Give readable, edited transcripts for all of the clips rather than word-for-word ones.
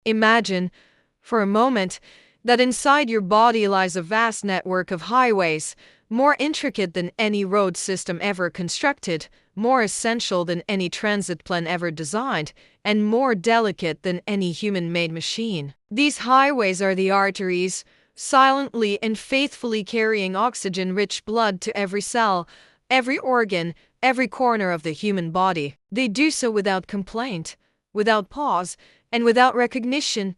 Imagine, for a moment, that inside your body lies a vast network of highways, more intricate than any road system ever constructed, more essential than any transit plan ever designed, and more delicate than any human-made machine. These highways are the arteries, silently and faithfully carrying oxygen-rich blood to every cell, every organ, every corner of the human body. They do so without complaint, without pause, and without recognition,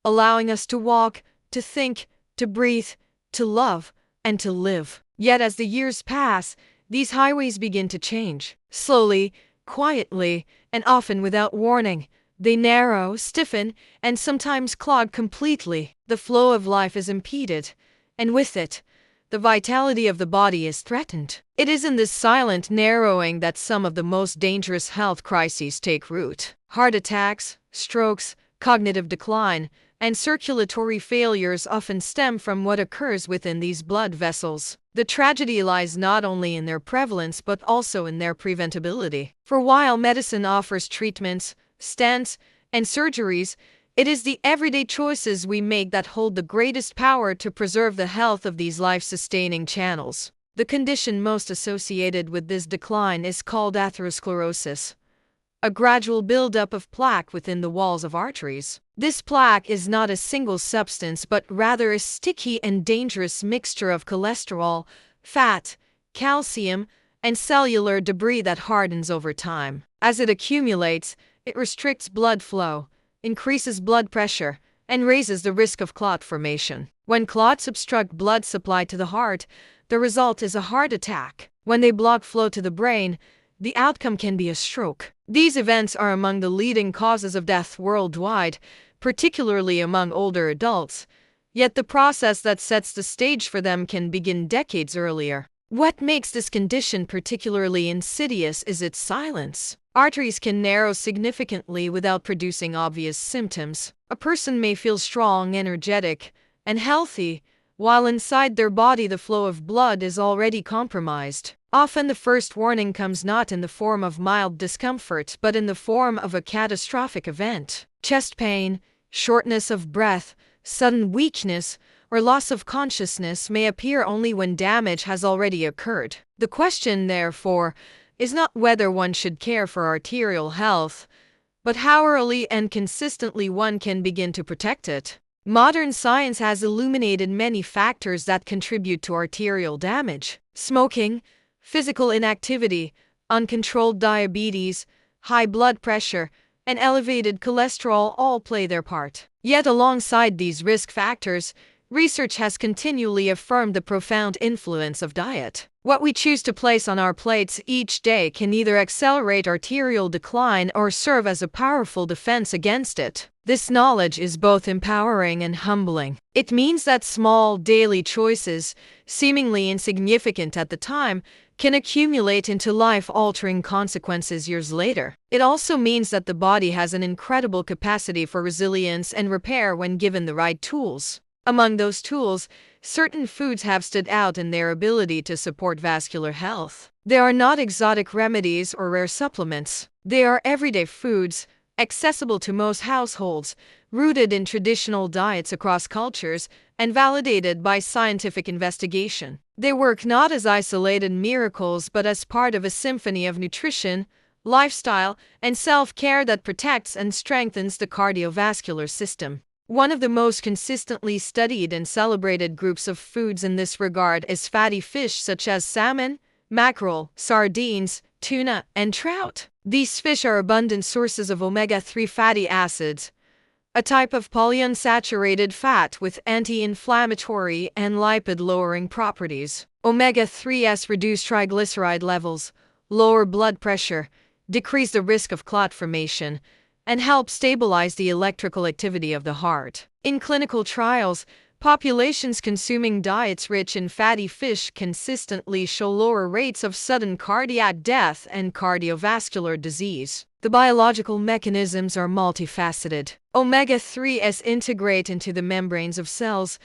allowing us to walk, to think, to breathe, to love, and to live. Yet as the years pass, these highways begin to change. Slowly, quietly, and often without warning, they narrow, stiffen, and sometimes clog completely. The flow of life is impeded, and with it, the vitality of the body is threatened. It is in this silent narrowing that some of the most dangerous health crises take root. Heart attacks, strokes, cognitive decline, and circulatory failures often stem from what occurs within these blood vessels. The tragedy lies not only in their prevalence but also in their preventability. For while medicine offers treatments, stents, and surgeries, it is the everyday choices we make that hold the greatest power to preserve the health of these life-sustaining channels. The condition most associated with this decline is called atherosclerosis, a gradual buildup of plaque within the walls of arteries. This plaque is not a single substance but rather a sticky and dangerous mixture of cholesterol, fat, calcium, and cellular debris that hardens over time. As it accumulates, it restricts blood flow, increases blood pressure, and raises the risk of clot formation. When clots obstruct blood supply to the heart, the result is a heart attack. When they block flow to the brain, the outcome can be a stroke. These events are among the leading causes of death worldwide, particularly among older adults, yet the process that sets the stage for them can begin decades earlier. What makes this condition particularly insidious is its silence. Arteries can narrow significantly without producing obvious symptoms. A person may feel strong, energetic, and healthy, while inside their body the flow of blood is already compromised. Often the first warning comes not in the form of mild discomfort but in the form of a catastrophic event. Chest pain, shortness of breath, sudden weakness, or loss of consciousness may appear only when damage has already occurred. The question, therefore, is not whether one should care for arterial health, but how early and consistently one can begin to protect it. Modern science has illuminated many factors that contribute to arterial damage. Smoking, physical inactivity, uncontrolled diabetes, high blood pressure, and elevated cholesterol all play their part. Yet alongside these risk factors, research has continually affirmed the profound influence of diet. What we choose to place on our plates each day can either accelerate arterial decline or serve as a powerful defense against it. This knowledge is both empowering and humbling. It means that small, daily choices, seemingly insignificant at the time, can accumulate into life-altering consequences years later. It also means that the body has an incredible capacity for resilience and repair when given the right tools. Among those tools, certain foods have stood out in their ability to support vascular health. They are not exotic remedies or rare supplements. They are everyday foods, accessible to most households, rooted in traditional diets across cultures, and validated by scientific investigation. They work not as isolated miracles but as part of a symphony of nutrition, lifestyle, and self-care that protects and strengthens the cardiovascular system. One of the most consistently studied and celebrated groups of foods in this regard is fatty fish such as salmon, mackerel, sardines, tuna, and trout. These fish are abundant sources of omega-3 fatty acids, a type of polyunsaturated fat with anti-inflammatory and lipid-lowering properties. Omega-3s reduce triglyceride levels, lower blood pressure, decrease the risk of clot formation, and help stabilize the electrical activity of the heart. In clinical trials, populations consuming diets rich in fatty fish consistently show lower rates of sudden cardiac death and cardiovascular disease. The biological mechanisms are multifaceted. Omega-3s integrate into the membranes of cells,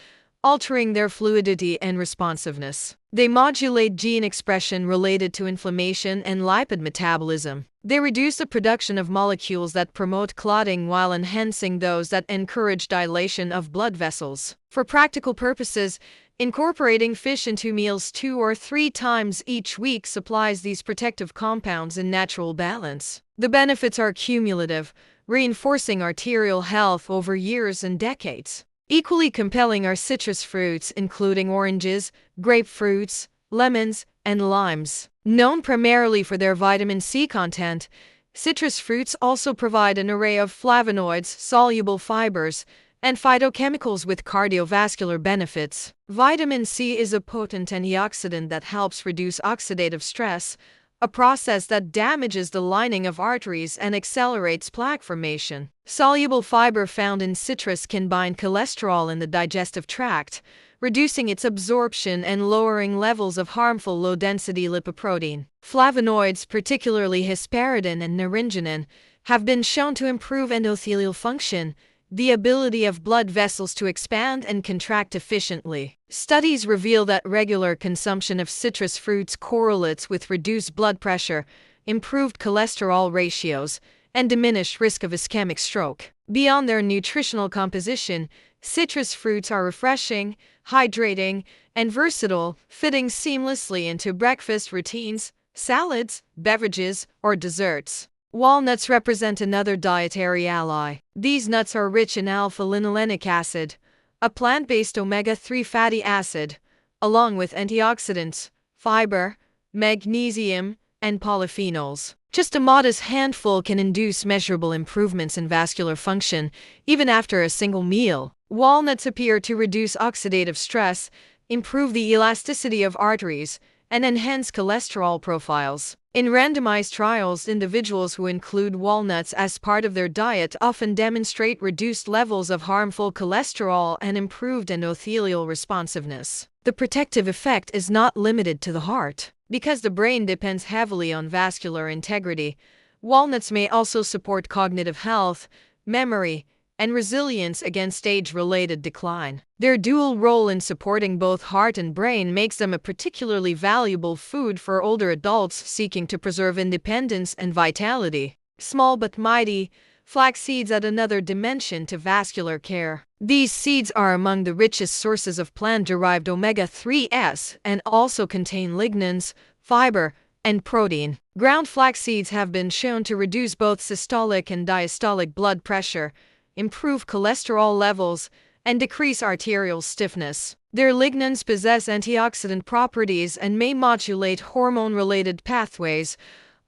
altering their fluidity and responsiveness. They modulate gene expression related to inflammation and lipid metabolism. They reduce the production of molecules that promote clotting while enhancing those that encourage dilation of blood vessels. For practical purposes, incorporating fish into meals 2 or 3 times each week supplies these protective compounds in natural balance. The benefits are cumulative, reinforcing arterial health over years and decades. Equally compelling are citrus fruits, including oranges, grapefruits, lemons, and limes. Known primarily for their vitamin C content, citrus fruits also provide an array of flavonoids, soluble fibers, and phytochemicals with cardiovascular benefits. Vitamin C is a potent antioxidant that helps reduce oxidative stress, a process that damages the lining of arteries and accelerates plaque formation. Soluble fiber found in citrus can bind cholesterol in the digestive tract, reducing its absorption and lowering levels of harmful low-density lipoprotein. Flavonoids, particularly hesperidin and naringenin, have been shown to improve endothelial function, the ability of blood vessels to expand and contract efficiently. Studies reveal that regular consumption of citrus fruits correlates with reduced blood pressure, improved cholesterol ratios, and diminished risk of ischemic stroke. Beyond their nutritional composition, citrus fruits are refreshing, hydrating, and versatile, fitting seamlessly into breakfast routines, salads, beverages, or desserts. Walnuts represent another dietary ally. These nuts are rich in alpha-linolenic acid, a plant-based omega-3 fatty acid, along with antioxidants, fiber, magnesium, and polyphenols. Just a modest handful can induce measurable improvements in vascular function, even after a single meal. Walnuts appear to reduce oxidative stress, improve the elasticity of arteries, and enhance cholesterol profiles. In randomized trials, individuals who include walnuts as part of their diet often demonstrate reduced levels of harmful cholesterol and improved endothelial responsiveness. The protective effect is not limited to the heart. Because the brain depends heavily on vascular integrity, walnuts may also support cognitive health, memory, and resilience against age-related decline. Their dual role in supporting both heart and brain makes them a particularly valuable food for older adults seeking to preserve independence and vitality. Small but mighty, flax seeds add another dimension to vascular care. These seeds are among the richest sources of plant-derived omega-3s and also contain lignans, fiber, and protein. Ground flax seeds have been shown to reduce both systolic and diastolic blood pressure, improve cholesterol levels, and decrease arterial stiffness. Their lignans possess antioxidant properties and may modulate hormone-related pathways,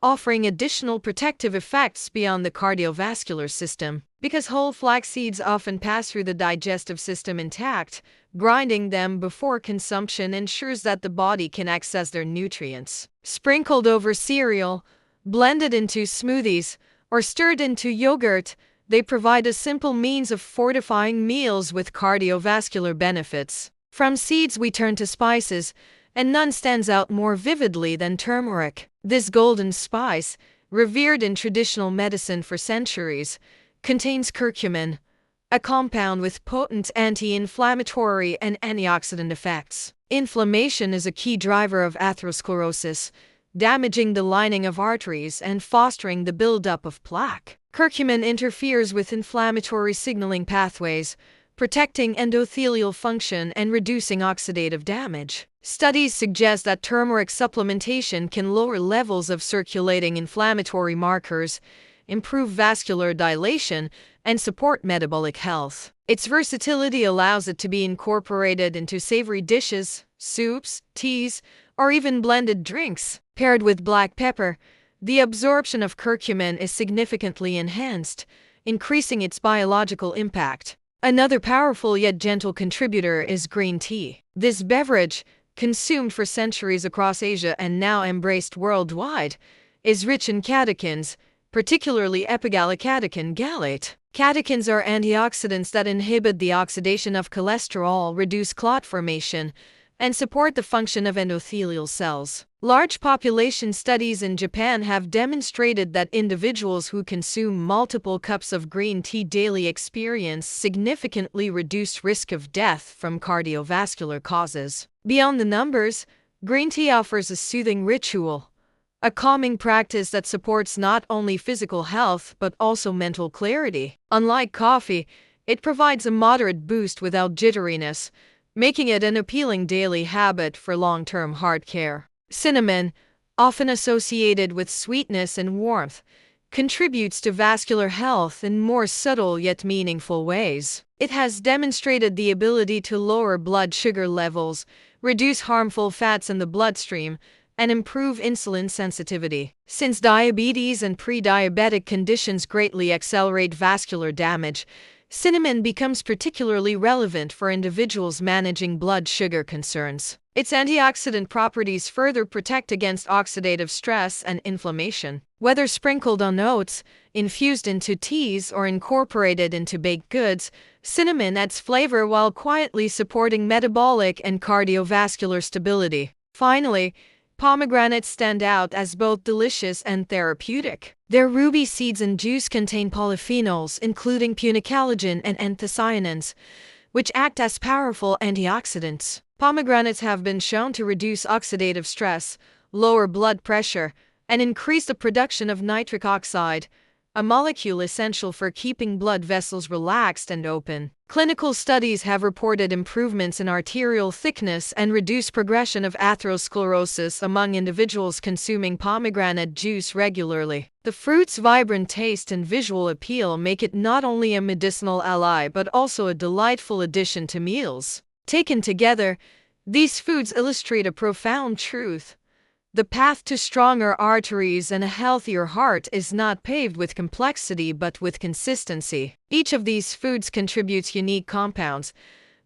offering additional protective effects beyond the cardiovascular system. Because whole flax seeds often pass through the digestive system intact, grinding them before consumption ensures that the body can access their nutrients. Sprinkled over cereal, blended into smoothies, or stirred into yogurt, they provide a simple means of fortifying meals with cardiovascular benefits. From seeds we turn to spices, and none stands out more vividly than turmeric. This golden spice, revered in traditional medicine for centuries, contains curcumin, a compound with potent anti-inflammatory and antioxidant effects. Inflammation is a key driver of atherosclerosis, damaging the lining of arteries and fostering the buildup of plaque. Curcumin interferes with inflammatory signaling pathways, protecting endothelial function and reducing oxidative damage. Studies suggest that turmeric supplementation can lower levels of circulating inflammatory markers, improve vascular dilation, and support metabolic health. Its versatility allows it to be incorporated into savory dishes, soups, teas, or even blended drinks. Paired with black pepper, the absorption of curcumin is significantly enhanced, increasing its biological impact. Another powerful yet gentle contributor is green tea. This beverage, consumed for centuries across Asia and now embraced worldwide, is rich in catechins, particularly epigallocatechin gallate. Catechins are antioxidants that inhibit the oxidation of cholesterol, reduce clot formation, and support the function of endothelial cells. Large population studies in Japan have demonstrated that individuals who consume multiple cups of green tea daily experience significantly reduced risk of death from cardiovascular causes. Beyond the numbers, green tea offers a soothing ritual, a calming practice that supports not only physical health but also mental clarity. Unlike coffee, it provides a moderate boost without jitteriness, making it an appealing daily habit for long-term heart care. Cinnamon, often associated with sweetness and warmth, contributes to vascular health in more subtle yet meaningful ways. It has demonstrated the ability to lower blood sugar levels, reduce harmful fats in the bloodstream, and improve insulin sensitivity. Since diabetes and pre-diabetic conditions greatly accelerate vascular damage, cinnamon becomes particularly relevant for individuals managing blood sugar concerns. Its antioxidant properties further protect against oxidative stress and inflammation. Whether sprinkled on oats, infused into teas, or incorporated into baked goods, cinnamon adds flavor while quietly supporting metabolic and cardiovascular stability. Finally, pomegranates stand out as both delicious and therapeutic. Their ruby seeds and juice contain polyphenols, including punicalagin and anthocyanins, which act as powerful antioxidants. Pomegranates have been shown to reduce oxidative stress, lower blood pressure, and increase the production of nitric oxide, a molecule essential for keeping blood vessels relaxed and open. Clinical studies have reported improvements in arterial thickness and reduced progression of atherosclerosis among individuals consuming pomegranate juice regularly. The fruit's vibrant taste and visual appeal make it not only a medicinal ally but also a delightful addition to meals. Taken together, these foods illustrate a profound truth. The path to stronger arteries and a healthier heart is not paved with complexity but with consistency. Each of these foods contributes unique compounds,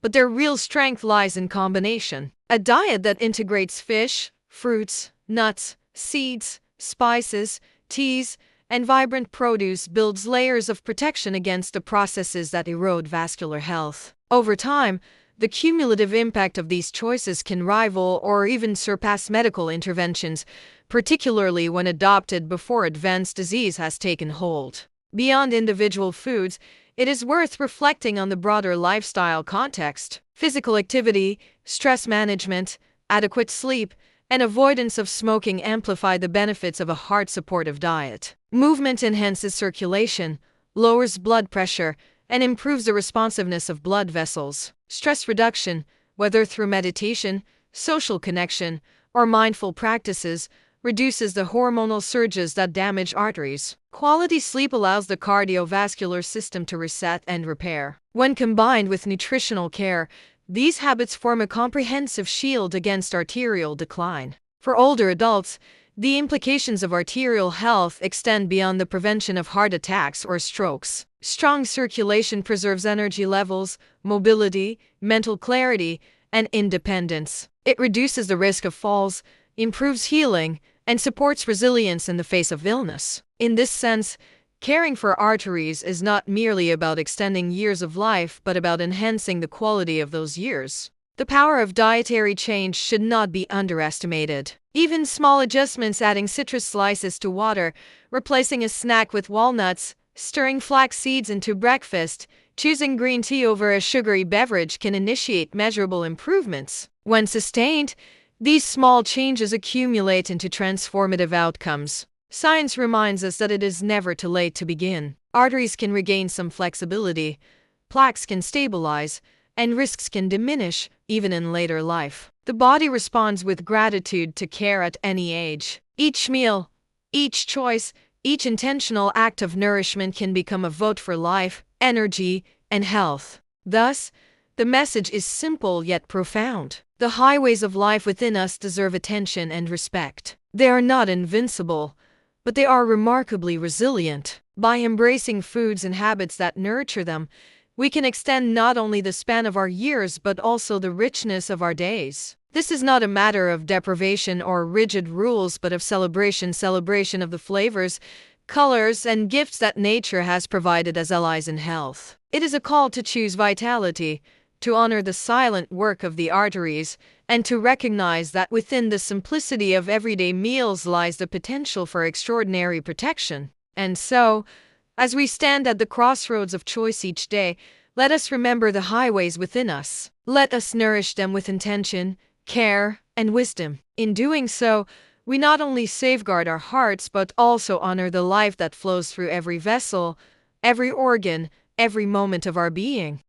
but their real strength lies in combination. A diet that integrates fish, fruits, nuts, seeds, spices, teas, and vibrant produce builds layers of protection against the processes that erode vascular health. Over time, the cumulative impact of these choices can rival or even surpass medical interventions, particularly when adopted before advanced disease has taken hold. Beyond individual foods, it is worth reflecting on the broader lifestyle context. Physical activity, stress management, adequate sleep, and avoidance of smoking amplify the benefits of a heart-supportive diet. Movement enhances circulation, lowers blood pressure, and improves the responsiveness of blood vessels. Stress reduction, whether through meditation, social connection, or mindful practices, reduces the hormonal surges that damage arteries. Quality sleep allows the cardiovascular system to reset and repair. When combined with nutritional care, these habits form a comprehensive shield against arterial decline. For older adults, the implications of arterial health extend beyond the prevention of heart attacks or strokes. Strong circulation preserves energy levels, mobility, mental clarity, and independence. It reduces the risk of falls, improves healing, and supports resilience in the face of illness. In this sense, caring for arteries is not merely about extending years of life but about enhancing the quality of those years. The power of dietary change should not be underestimated. Even small adjustments, adding citrus slices to water, replacing a snack with walnuts, stirring flax seeds into breakfast, choosing green tea over a sugary beverage can initiate measurable improvements. When sustained, these small changes accumulate into transformative outcomes. Science reminds us that it is never too late to begin. Arteries can regain some flexibility, plaques can stabilize, and risks can diminish, even in later life. The body responds with gratitude to care at any age. Each meal, each choice, each intentional act of nourishment can become a vote for life, energy, and health. Thus, the message is simple yet profound. The highways of life within us deserve attention and respect. They are not invincible, but they are remarkably resilient. By embracing foods and habits that nurture them, we can extend not only the span of our years but also the richness of our days. This is not a matter of deprivation or rigid rules but of celebration of the flavors, colors, and gifts that nature has provided as allies in health. It is a call to choose vitality, to honor the silent work of the arteries, and to recognize that within the simplicity of everyday meals lies the potential for extraordinary protection. And so, as we stand at the crossroads of choice each day, let us remember the highways within us. Let us nourish them with intention, care, and wisdom. In doing so, we not only safeguard our hearts but also honor the life that flows through every vessel, every organ, every moment of our being.